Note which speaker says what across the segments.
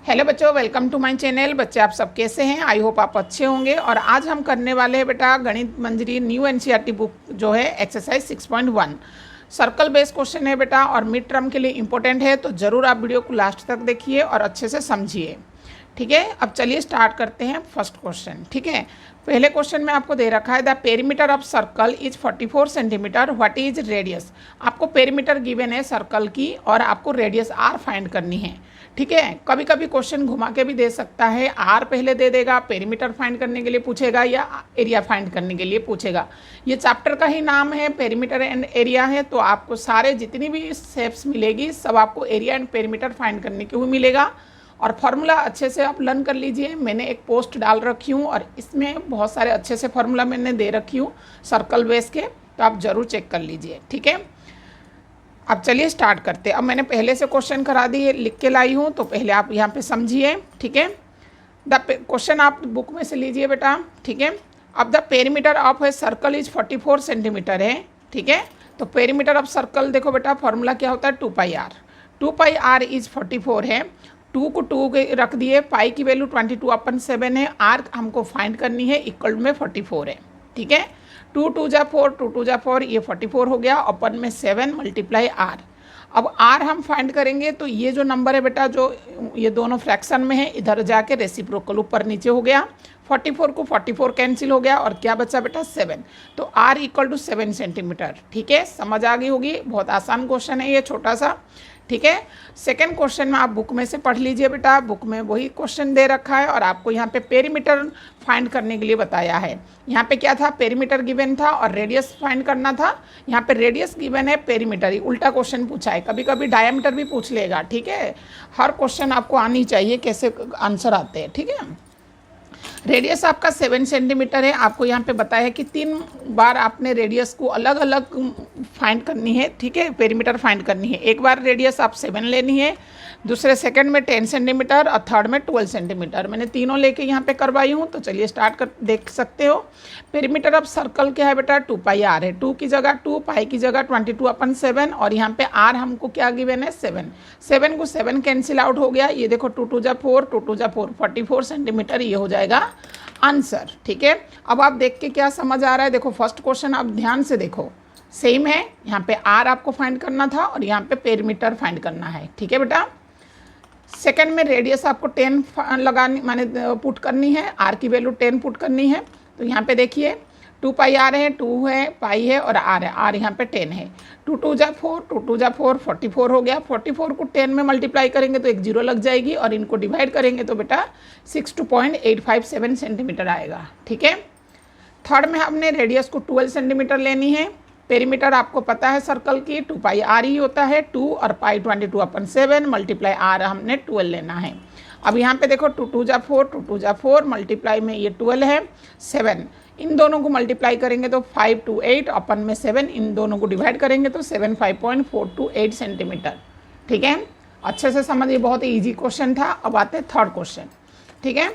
Speaker 1: Hello बच्चों, welcome to my channel. बच्चे आप सब कैसे हैं? आई होप आप अच्छे होंगे। और आज हम करने वाले हैं बेटा गणित मंजरी न्यू एनसीईआरटी बुक जो है एक्सरसाइज 6.1 सर्कल बेस्ड क्वेश्चन है बेटा, और मिड टर्म के लिए इंपॉर्टेंट है, तो ज़रूर आप वीडियो को लास्ट तक देखिए और अच्छे से समझिए। ठीक है, अब चलिए स्टार्ट करते हैं फर्स्ट क्वेश्चन। ठीक है, पहले क्वेश्चन में आपको दे रखा है the perimeter of circle is 44 centimetre, what is radius. आपको पेरीमीटर गिवन है सर्कल की और आपको रेडियस आर फाइंड करनी है। ठीक है, कभी कभी क्वेश्चन घुमा के भी दे सकता है, आर पहले दे देगा, पेरीमीटर फाइंड करने के लिए पूछेगा या एरिया फाइंड करने के लिए पूछेगा। ये चैप्टर का ही नाम है, पेरीमीटर एंड एरिया है, तो आपको सारे जितनी भी स्टेप्स मिलेगी सब आपको एरिया एंड पेरीमीटर फाइंड करने के लिए मिलेगा। और फार्मूला अच्छे से आप लर्न कर लीजिए। मैंने एक पोस्ट डाल रखी हूँ और इसमें बहुत सारे अच्छे से फार्मूला मैंने दे रखी हूँ सर्कल बेस के, तो आप ज़रूर चेक कर लीजिए। ठीक है, अब चलिए स्टार्ट करते हैं। अब मैंने पहले से क्वेश्चन करा दिए, लिख के लाई हूँ, तो पहले आप यहाँ पे समझिए। ठीक है, द क्वेश्चन आप बुक में से लीजिए बेटा। ठीक है, अब the perimeter of a circle is 44 centimetre है। ठीक है, तो पेरीमीटर ऑफ सर्कल देखो बेटा, फॉर्मूला क्या होता है 2πr। 2πr इज 44 है, 2 को 2 के रख दिए, पाई की वैल्यू 22/7 है, आर हमको फाइंड करनी है, इक्वल में 44 है। ठीक है, 2 2 जा 4, 2 2 जा 4, ये 44 हो गया, अपन में 7 मल्टीप्लाई आर। अब आर हम फाइंड करेंगे तो ये जो नंबर है बेटा, जो ये दोनों फ्रैक्शन में है, इधर जाके रेसिप्रोकल ऊपर नीचे हो गया, 44 को 44 कैंसिल हो गया और क्या बचा बेटा 7, तो आर इक्वल टू 7 सेंटीमीटर। ठीक है, समझ आ गई होगी, बहुत आसान क्वेश्चन है ये, छोटा सा। ठीक है, सेकंड क्वेश्चन में आप बुक में से पढ़ लीजिए बेटा, बुक में वही क्वेश्चन दे रखा है और आपको यहाँ पे पेरीमीटर फाइंड करने के लिए बताया है। यहाँ पे क्या था, पेरीमीटर गिवन था और रेडियस फाइंड करना था। यहाँ पे रेडियस गिवन है, पेरीमीटर ही उल्टा क्वेश्चन पूछा है। कभी कभी डायमीटर भी पूछ लेगा। ठीक है, हर क्वेश्चन आपको आनी चाहिए कैसे आंसर आते हैं। ठीक है, रेडियस आपका 7 सेंटीमीटर है। आपको यहाँ पे बताया है कि 3 बार आपने रेडियस को अलग अलग फाइंड करनी है। ठीक है, पेरीमीटर फाइंड करनी है। एक बार रेडियस आप 7 लेनी है, दूसरे सेकंड में 10 सेंटीमीटर और थर्ड में 12 सेंटीमीटर। मैंने तीनों लेके यहाँ पे करवाई हूँ, तो चलिए स्टार्ट कर देख सकते हो। पेरीमीटर ऑफ सर्कल क्या है बेटा, 2πr है। 2 की जगह 2, पाई की जगह 22/7 और यहाँ पे आर हमको क्या गिवन है 7। 7 को 7 कैंसिल आउट हो गया, ये देखो 2 2 जा 4, 2 2 जा 4, 44 सेंटीमीटर ये हो जाएगा आंसर। ठीक है, अब आप देख के क्या समझ आ रहा है, देखो फर्स्ट क्वेश्चन आप ध्यान से देखो, सेम है। यहाँ पे आर आपको फाइंड करना था और यहाँ पे पेरीमीटर फाइंड करना है। ठीक है बेटा, सेकंड में रेडियस आपको 10 लगानी माने पुट करनी है, आर की वैल्यू 10 पुट करनी है। तो यहाँ पे देखिए 2πr है, 2 है, पाई है और आर है, आर यहाँ पे 10 है। 2 2 जा 4, 2 2 जा 4, 44 हो गया। 44 को 10 में मल्टीप्लाई करेंगे तो एक जीरो लग जाएगी और इनको डिवाइड करेंगे तो बेटा 62.857 सेंटीमीटर आएगा। ठीक है, थर्ड में हमने रेडियस को 12 सेंटीमीटर लेनी है। पेरीमीटर आपको पता है सर्कल की 2πr ही होता है, 2 और पाई 22/7 मल्टीप्लाई आर हमने 12 लेना है। अब यहाँ पे देखो 2 2 जा 4, 2 2 जा 4 मल्टीप्लाई में ये 12 है, 7 इन दोनों को मल्टीप्लाई करेंगे तो 5 2 8, अपन में 7 इन दोनों को डिवाइड करेंगे तो 75.428 सेंटीमीटर। ठीक है, अच्छे से समझिए, बहुत ही ईजी क्वेश्चन था। अब आते हैं थर्ड क्वेश्चन। ठीक है,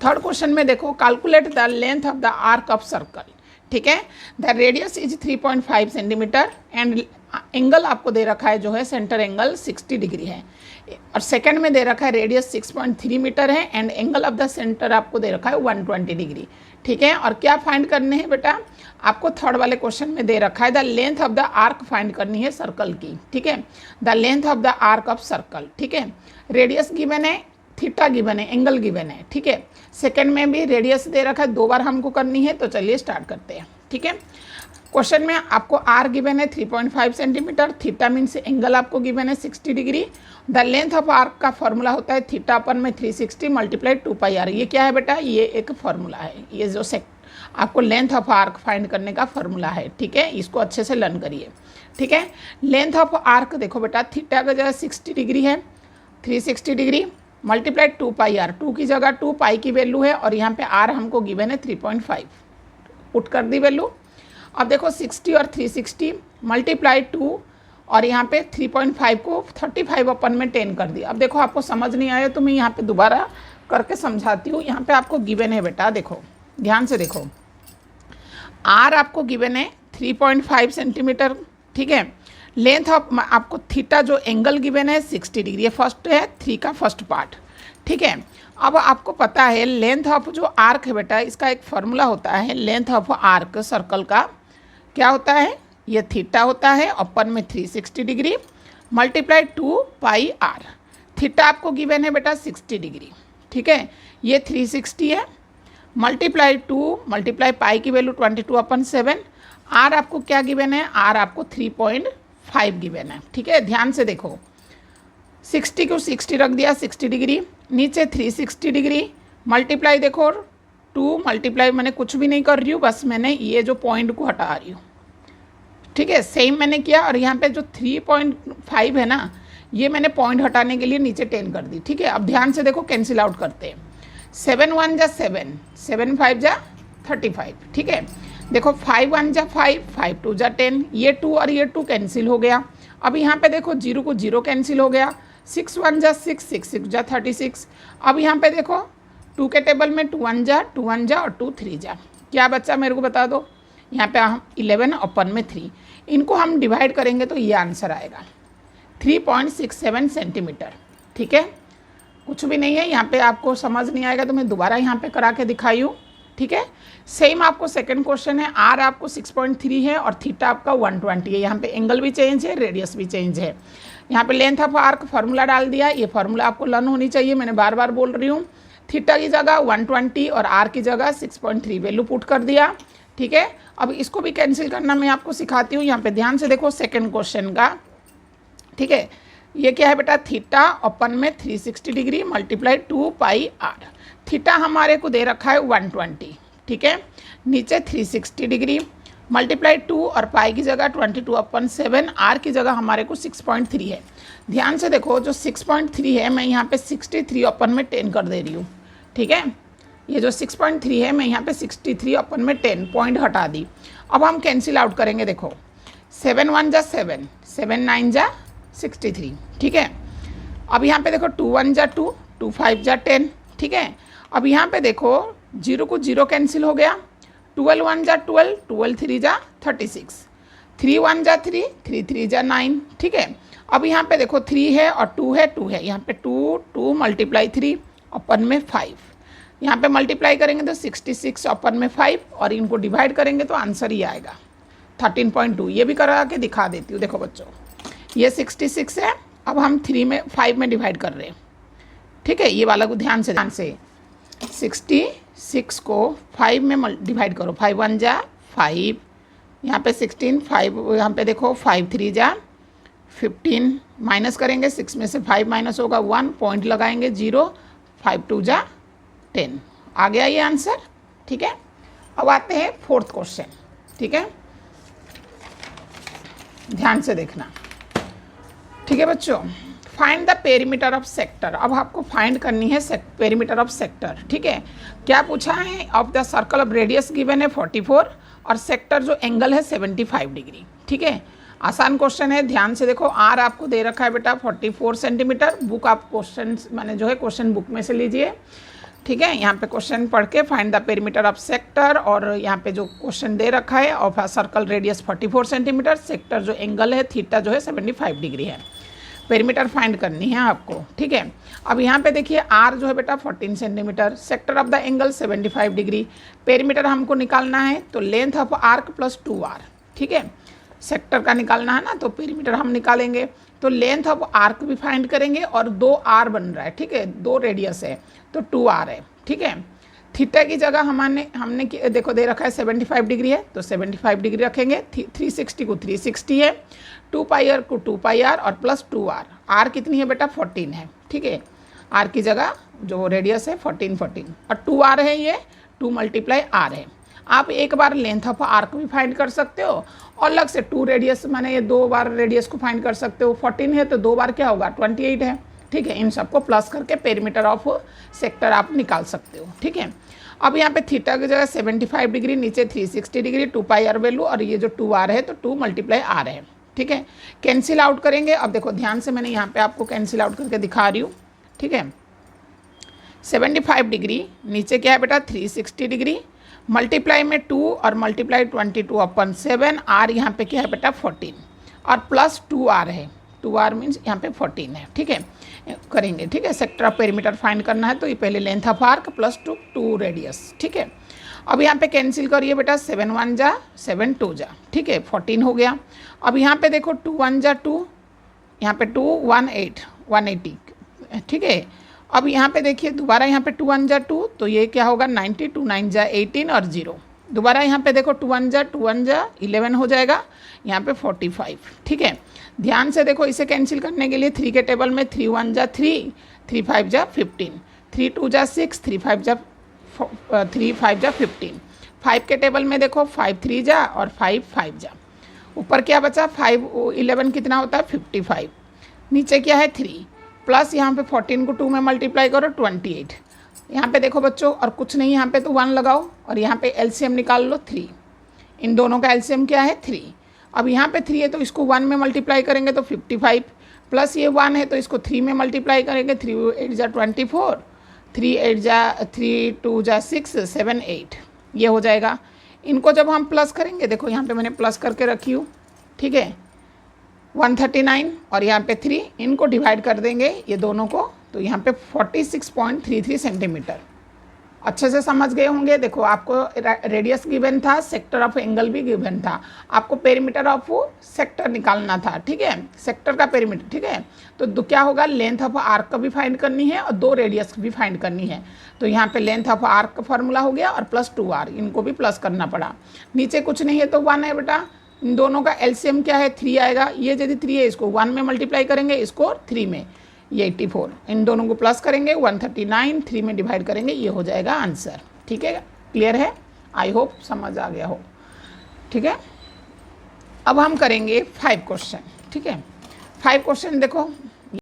Speaker 1: थर्ड क्वेश्चन में देखो, calculate the length of the arc of circle. ठीक है, the radius is 3.5 centimetre and angle आपको दे रखा है जो है सेंटर एंगल 60 डिग्री है। और सेकंड में दे रखा है रेडियस 6.3 मीटर है and angle of the centre आपको दे रखा है 120 डिग्री। ठीक है, और क्या फाइंड करने हैं बेटा, आपको थर्ड वाले क्वेश्चन में दे रखा है the length of the arc find करनी है सर्कल की। ठीक है, the length of the arc of circle. ठीक है, रेडियस गिवन है, थीटा गिवन है, एंगल गिवन है। ठीक है, सेकंड में भी रेडियस दे रखा है, 2 बार हमको करनी है, तो चलिए स्टार्ट करते हैं। ठीक है, क्वेश्चन में आपको आर गिवन है 3.5 सेंटीमीटर, थीटा मीन्स एंगल आपको गिवन है 60 degree. The length of arc का फॉर्मूला होता है थीटा अपन में 360 मल्टीप्लाई 2πr। ये क्या है बेटा, ये एक फॉर्मूला है, ये जो आपको लेंथ ऑफ आर्क फाइंड करने का फॉर्मूला है। ठीक है, इसको अच्छे से लर्न करिए। ठीक है, लेंथ ऑफ आर्क देखो बेटा, थीटा का जगह 60 डिग्री है, 360 डिग्री मल्टीप्लाई 2πr, 2 की जगह 2, पाई की वैल्यू है और यहाँ पे आर हमको गिवन है 3.5, पुट कर दी वैल्यू। अब देखो 60 और 360 मल्टीप्लाई 2 और यहाँ पे 3.5 को 35 अपन में 10 कर दिया। अब देखो आपको समझ नहीं आया तो मैं यहाँ पे दोबारा करके समझाती हूँ। यहाँ पे आपको गिवन है बेटा, देखो ध्यान से देखो, आर आपको गिवन है 3.5 सेंटीमीटर। ठीक है, लेंथ ऑफ आपको थीटा जो एंगल गिवन है 60 डिग्री, ये फर्स्ट है 3 का फर्स्ट पार्ट, ठीक है। अब आपको पता है लेंथ ऑफ जो आर्क है बेटा, इसका एक फार्मूला होता है लेंथ ऑफ आर्क सर्कल का, क्या होता है, ये थीटा होता है अपन में 360 degree multiply 2 pi R. Theta आपको गिवन है बेटा 60 डिग्री, ठीक है, ये 360 है, मल्टीप्लाई 2 मल्टीप्लाई पाई की वैल्यू 22/7। आर आपको क्या गिवन है, आर आपको 3.5 गिवन है, ठीक है। ध्यान से देखो 60 को 60 रख दिया 60 डिग्री, नीचे 360 डिग्री मल्टीप्लाई देखो 2 मल्टीप्लाई, मैंने कुछ भी नहीं कर रही हूँ, बस मैंने ये जो पॉइंट को हटा रही हूँ, ठीक है, सेम मैंने किया। और यहाँ पे जो 3.5 है ना, ये मैंने पॉइंट हटाने के लिए नीचे 10 कर दी, ठीक है। अब ध्यान से देखो कैंसिल आउट करते हैं, 7 1 जा 7, 7 5 जा 35, ठीक है। देखो 5 1 जा 5, 5 2 जा 10, ये 2 और ये 2 कैंसिल हो गया। अब यहाँ पे देखो 0 को 0 कैंसिल हो गया, 6 1 जा 6, 6 6 जा 36। अब यहाँ पे देखो 2 के टेबल में 2 1 जा और 2 3 जा, क्या बच्चा मेरे को बता दो। यहाँ पे हम 11 अपन में 3, इनको हम डिवाइड करेंगे तो ये आंसर आएगा 3.67 सेंटीमीटर, ठीक है। कुछ भी नहीं है, यहाँ पे आपको समझ नहीं आएगा तो मैं दोबारा यहाँ पे करा के दिखाई हूँ, ठीक है। सेम आपको सेकंड क्वेश्चन है, आर आपको 6.3 है और थीटा आपका 120 है। यहाँ पे एंगल भी चेंज है, रेडियस भी चेंज है। यहाँ पे लेंथ ऑफ आर्क फार्मूला डाल दिया, ये फार्मूला आपको लर्न होनी चाहिए, मैंने बार बार बोल रही हूँ। थीटा की जगह 120 और आर की जगह 6.3 वैल्यू पुट कर दिया, ठीक है। अब इसको भी कैंसिल करना मैं आपको सिखाती हूँ। यहाँ पे ध्यान से देखो सेकेंड क्वेश्चन का, ठीक है। ये क्या है बेटा, थीटा अपन में 360 degree multiply 2 pi R. Theta हमारे को दे रखा है 120, ठीक है, नीचे 360 डिग्री मल्टीप्लाई 2 और पाई की जगह 22/7, आर की जगह हमारे को 6.3 है। ध्यान से देखो जो 6.3 है मैं यहाँ पे 63/10 कर दे रही हूँ, ठीक है। ये जो 6.3 है मैं यहाँ पे 63/10 पॉइंट हटा दी। अब हम कैंसिल आउट करेंगे, देखो 7 1 जा 7, 7 9 जा 63, ठीक है। अब यहाँ पे देखो 2 1 जा 2, 2 5 जा 10, ठीक है। अब यहाँ पे देखो 0 को 0 कैंसिल हो गया, 12 1 जा 12, 12 3 जा 36, 3 1 जा 3, 3 3 जा 9, ठीक है। अब यहाँ पे देखो 3 है और 2 है, 2 है, यहाँ पे 2 2 मल्टीप्लाई 3 अपन में 5, यहाँ पे मल्टीप्लाई करेंगे तो 66 अपन में 5 और इनको डिवाइड करेंगे तो आंसर ही आएगा 13.2। ये भी करा के दिखा देती हूँ, देखो बच्चों ये 66 है, अब हम 5 में डिवाइड कर रहे हैं, ठीक है। ये वाला को ध्यान से 66 को 5 में डिवाइड करो, 5 1 जा 5, यहाँ पे 16, 5 यहाँ पे देखो 5 3 जा 15, माइनस करेंगे 6 में से 5 माइनस होगा 1, पॉइंट लगाएंगे 0, 5 2 जा 10, आ गया ये आंसर, ठीक है। अब आते हैं फोर्थ क्वेश्चन, ठीक है, ध्यान से देखना, ठीक है बच्चों। Find the perimeter of sector, अब आपको फाइंड करनी है पेरीमीटर ऑफ सेक्टर, ठीक है। क्या पूछा है, of the circle of radius given है 44 और सेक्टर जो एंगल है 75 डिग्री, ठीक है। आसान क्वेश्चन है, ध्यान से देखो। आर आपको दे रखा है बेटा 44 सेंटीमीटर, बुक आप क्वेश्चन मैंने जो है क्वेश्चन बुक में से लीजिए, ठीक है। यहाँ पे क्वेश्चन पढ़ के find the perimeter of sector, और यहाँ पे जो क्वेश्चन दे रखा है of circle radius 44 centimetre, sector जो एंगल है थीटा जो है 75 डिग्री है, पेरीमीटर फाइंड करनी है आपको, ठीक है। अब यहाँ पे देखिए आर जो है बेटा 14 centimetre, sector of the angle 75 degree, perimeter हमको निकालना है तो length of arc plus 2r, ठीक है। सेक्टर का निकालना है ना तो पेरीमीटर हम निकालेंगे, तो लेंथ ऑफ आर्क भी फाइंड करेंगे और 2r बन रहा है, ठीक है, 2 रेडियस है तो 2r है, ठीक है। थीटा की जगह हमने देखो दे रखा है 75 डिग्री है तो 75 डिग्री रखेंगे, 360 को 360 है, 2 पाई आर को 2 पाई आर और प्लस 2r, आर कितनी है बेटा 14 है, ठीक है। आर की जगह जो रेडियस है 14 और 2r है, ये 2 मल्टीप्लाई आर है। आप एक बार लेंथ ऑफ आर्क भी फाइंड कर सकते हो और अलग से 2 रेडियस माने ये 2 बार रेडियस को फाइंड कर सकते हो। 14 है तो 2 बार क्या होगा 28 है, ठीक है। इन सबको प्लस करके पेरीमीटर ऑफ सेक्टर आप निकाल सकते हो, ठीक है। अब यहाँ पे थीटा की जगह 75 डिग्री, नीचे 360 डिग्री, 2 पाई आर वैल्यू और ये जो 2r है तो 2 मल्टीप्लाई आर है, ठीक है। कैंसिल आउट करेंगे, अब देखो ध्यान से मैंने यहाँ पे आपको कैंसिल आउट करके दिखा रही हूँ, ठीक है। 75 डिग्री नीचे क्या है बेटा 360 डिग्री, मल्टीप्लाई में 2 और मल्टीप्लाई 22/7, आर यहाँ पे क्या है बेटा 14। और प्लस 2r है, 2r मीन्स यहाँ पे 14 है, ठीक है, करेंगे, ठीक है। सेक्टर ऑफ पेरीमीटर फाइंड करना है तो ये पहले length of arc plus 2 radius, ठीक है। अब यहाँ पे कैंसिल करिए बेटा, 7 1 जा 7 2 जा, ठीक है, 14 हो गया। अब यहाँ पे देखो 2 1 जा 2, यहाँ पे 2 1 8 180, ठीक है। अब यहाँ पे देखिए दोबारा यहाँ पे 2 1 जा 2, तो ये क्या होगा 90, 2 9 जा 18 और 0। दोबारा यहाँ पे देखो 2 1 जा 11 हो जाएगा, यहाँ पे 45, ठीक है। ध्यान से देखो, इसे कैंसिल करने के लिए 3 के टेबल में 3 1 जा 3, 3 5 जा 15, 3 2 जा 6, 3 5 जा 15, 5 के टेबल में देखो 5 3 जा और 5 5 जा। ऊपर क्या बचा 5 11 कितना होता है 55, नीचे क्या है 3, प्लस यहाँ पे 14 को 2 में मल्टीप्लाई करो 28। यहाँ पे देखो बच्चों और कुछ नहीं, यहाँ पे तो 1 लगाओ और यहाँ पे एलसीएम निकाल लो 3, इन दोनों का एलसीएम क्या है 3। अब यहाँ पे 3 है तो इसको 1 में मल्टीप्लाई करेंगे तो 55, प्लस ये 1 है तो इसको 3 में मल्टीप्लाई करेंगे, 3 8 जा 24, 3 8 जा 3 2 जा 6 7 8, ये हो जाएगा। इनको जब हम प्लस करेंगे, देखो यहाँ पे मैंने प्लस करके रखी हूँ, ठीक है, 139 और यहाँ पे 3, इनको डिवाइड कर देंगे ये दोनों को, तो यहाँ पे 46.33 सेंटीमीटर। अच्छे से समझ गए होंगे। देखो आपको रेडियस गिवन था, सेक्टर ऑफ एंगल भी गिवन था, आपको पेरीमीटर ऑफ सेक्टर निकालना था, ठीक है, सेक्टर का पेरीमीटर, ठीक है। तो क्या होगा, लेंथ ऑफ आर्क का भी फाइंड करनी है और 2 रेडियस भी फाइंड करनी है। तो यहाँ पे लेंथ ऑफ आर्क का फॉर्मूला हो गया और प्लस 2r, इनको भी प्लस करना पड़ा। नीचे कुछ नहीं है तो 1 है बेटा, इन दोनों का एलसीएम क्या है 3 आएगा, ये यदि 3 है इसको 1 में मल्टीप्लाई करेंगे, इसको 3 में, ये 84, इन दोनों को प्लस करेंगे 139, 3 में डिवाइड करेंगे, ये हो जाएगा आंसर, ठीक है। क्लियर है, आई होप समझ आ गया हो, ठीक है। अब हम करेंगे 5 क्वेश्चन, ठीक है। 5 क्वेश्चन देखो,